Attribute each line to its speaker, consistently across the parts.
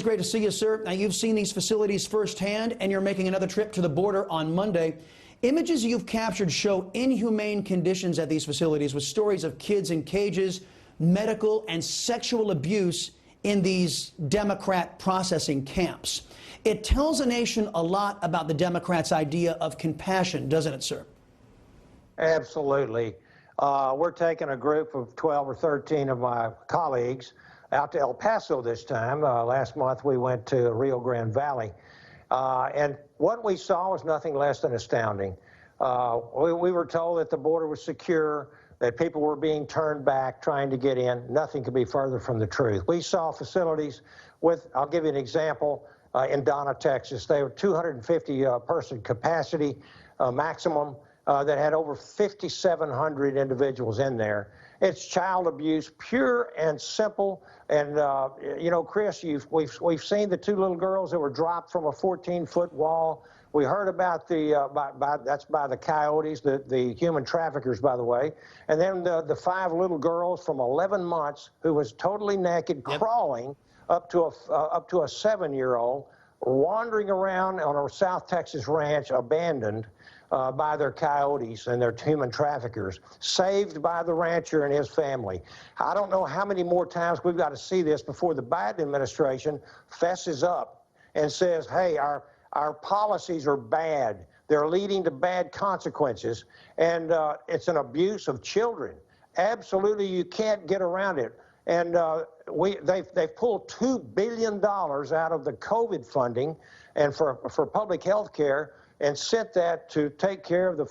Speaker 1: Great to see you, sir. Now, you've seen these facilities firsthand, and you're making another trip to the border on Monday. Images you've captured show inhumane conditions at these facilities, with stories of kids in cages, medical and sexual abuse in these Democrat processing camps. It tells a nation a lot about the Democrats' idea of compassion, doesn't it, sir?
Speaker 2: Absolutely. We're taking a group of 12 or 13 of my colleagues out to El Paso this time. Last month we went to Rio Grande Valley. And what we saw was nothing less than astounding. We were told that the border was secure, that people were being turned back, trying to get in. Nothing could be further from the truth. We saw facilities with, I'll give you an example, in Donna, Texas. They were 250 person capacity maximum that had over 5,700 individuals in there. It's child abuse, pure and simple. And you know, Chris, we've seen the two little girls that were dropped from a 14-foot wall. We heard about the that's by the coyotes, the human traffickers, by the way. And then the 5 little girls from 11 months who was totally naked, crawling up to a 7-year-old, wandering around on a South Texas ranch, abandoned by their coyotes and their human traffickers, saved by the rancher and his family. I don't know how many more times we've got to see this before the Biden administration fesses up and says, hey, our policies are bad. They're leading to bad consequences, and it's an abuse of children. Absolutely, you can't get around it. And they've pulled $2 billion out of the COVID funding and for public health care, and sent that to take care of the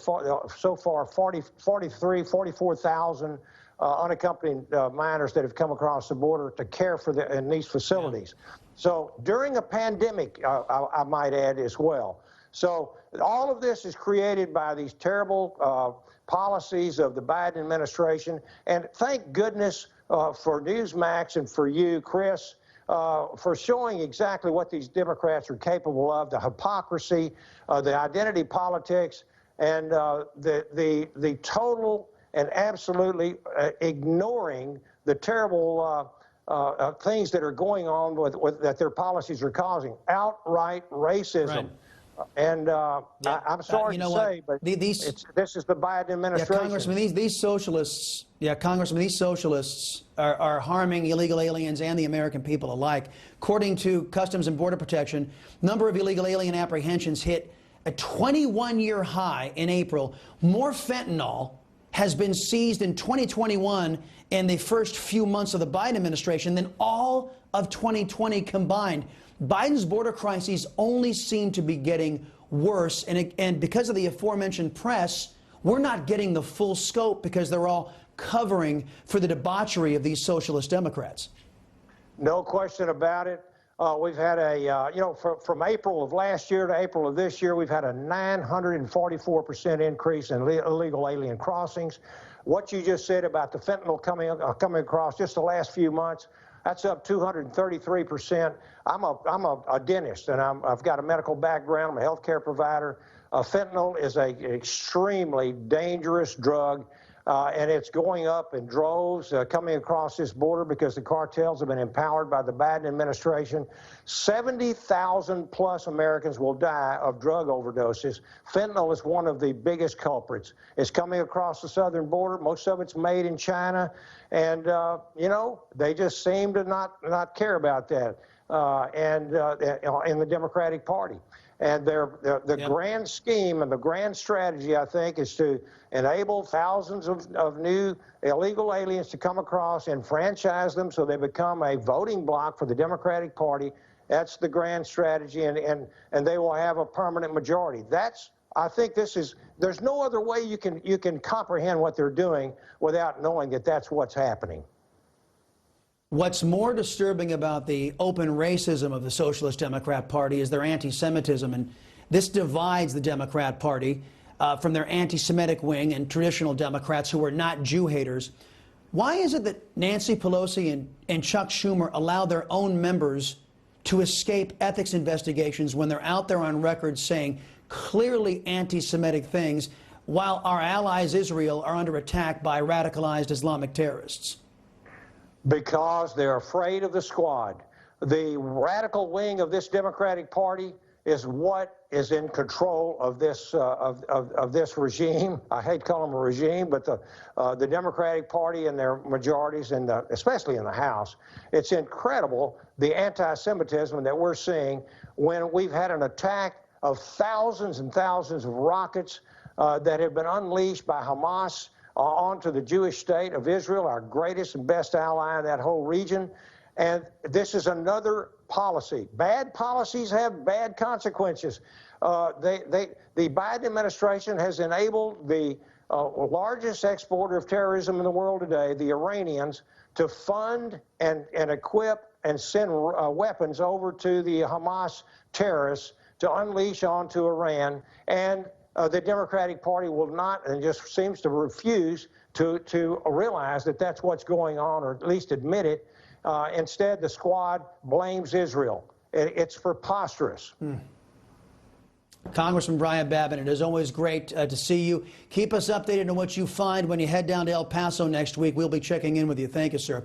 Speaker 2: so far 44,000 unaccompanied minors that have come across the border to care for in these facilities. So during a pandemic, I might add as well. So all of this is created by these terrible policies of the Biden administration. And thank goodness for Newsmax and for you, Chris, for showing exactly what these Democrats are capable of, the hypocrisy, the identity politics, and the total and absolutely ignoring the terrible things that are going on with that their policies are causing. Outright racism.
Speaker 1: Right.
Speaker 2: And I'm sorry to say, but this is the Biden administration.
Speaker 1: Yeah, Congressman, these socialists, Congressman, these socialists are harming illegal aliens and the American people alike. According to Customs and Border Protection, number of illegal alien apprehensions hit a 21-year high in April. More fentanyl has been seized in 2021 in the first few months of the Biden administration than all of 2020 combined. Biden's border crises only seem to be getting worse, and because of the aforementioned press, we're not getting the full scope because they're all covering for the debauchery of these socialist Democrats.
Speaker 2: No question about it. We've had a, you know, from April of last year to April of this year, we've had a 944% increase in illegal alien crossings. What you just said about the fentanyl coming across just the last few months, that's up 233%. I'm a dentist, and I've got a medical background. I'm a healthcare provider. Fentanyl is an extremely dangerous drug, and it's going up in droves coming across this border because the cartels have been empowered by the Biden administration. 70,000 plus Americans will die of drug overdoses. Fentanyl is one of the biggest culprits. It's coming across the southern border. Most of it's made in China, and you know, they just seem to not care about that in the Democratic Party. And the grand scheme and the grand strategy, I think, is to enable thousands of new illegal aliens to come across and franchise them so they become a voting bloc for the Democratic Party. That's the grand strategy, and they will have a permanent majority. I think there's no other way you can comprehend what they're doing without knowing that that's what's happening.
Speaker 1: What's more disturbing about the open racism of the Socialist Democrat Party is their anti-Semitism, and this divides the Democrat Party from their anti-Semitic wing and traditional Democrats who are not Jew haters. Why is it that Nancy Pelosi and Chuck Schumer allow their own members to escape ethics investigations when they're out there on record saying clearly anti-Semitic things, while our allies Israel are under attack by radicalized Islamic terrorists?
Speaker 2: Because they're afraid of the squad. the radical wing of this Democratic Party is what is in control of this this regime. I hate calling them a regime, but the Democratic Party and their majorities, especially in the House, it's incredible the anti-Semitism that we're seeing when we've had an attack of thousands and thousands of rockets that have been unleashed by Hamas onto the Jewish state of Israel, our greatest and best ally in that whole region. And this is another policy. Bad policies have bad consequences. The Biden administration has enabled the largest exporter of terrorism in the world today, the Iranians, to fund and equip and send weapons over to the Hamas terrorists to unleash onto Iran. And the Democratic Party will not, and just seems to refuse to realize that that's what's going on, or at least admit it. Instead, the squad blames Israel. It's preposterous.
Speaker 1: Congressman Brian Babin, it is always great to see you. Keep us updated on what you find when you head down to El Paso next week. We'll be checking in with you. Thank you, sir.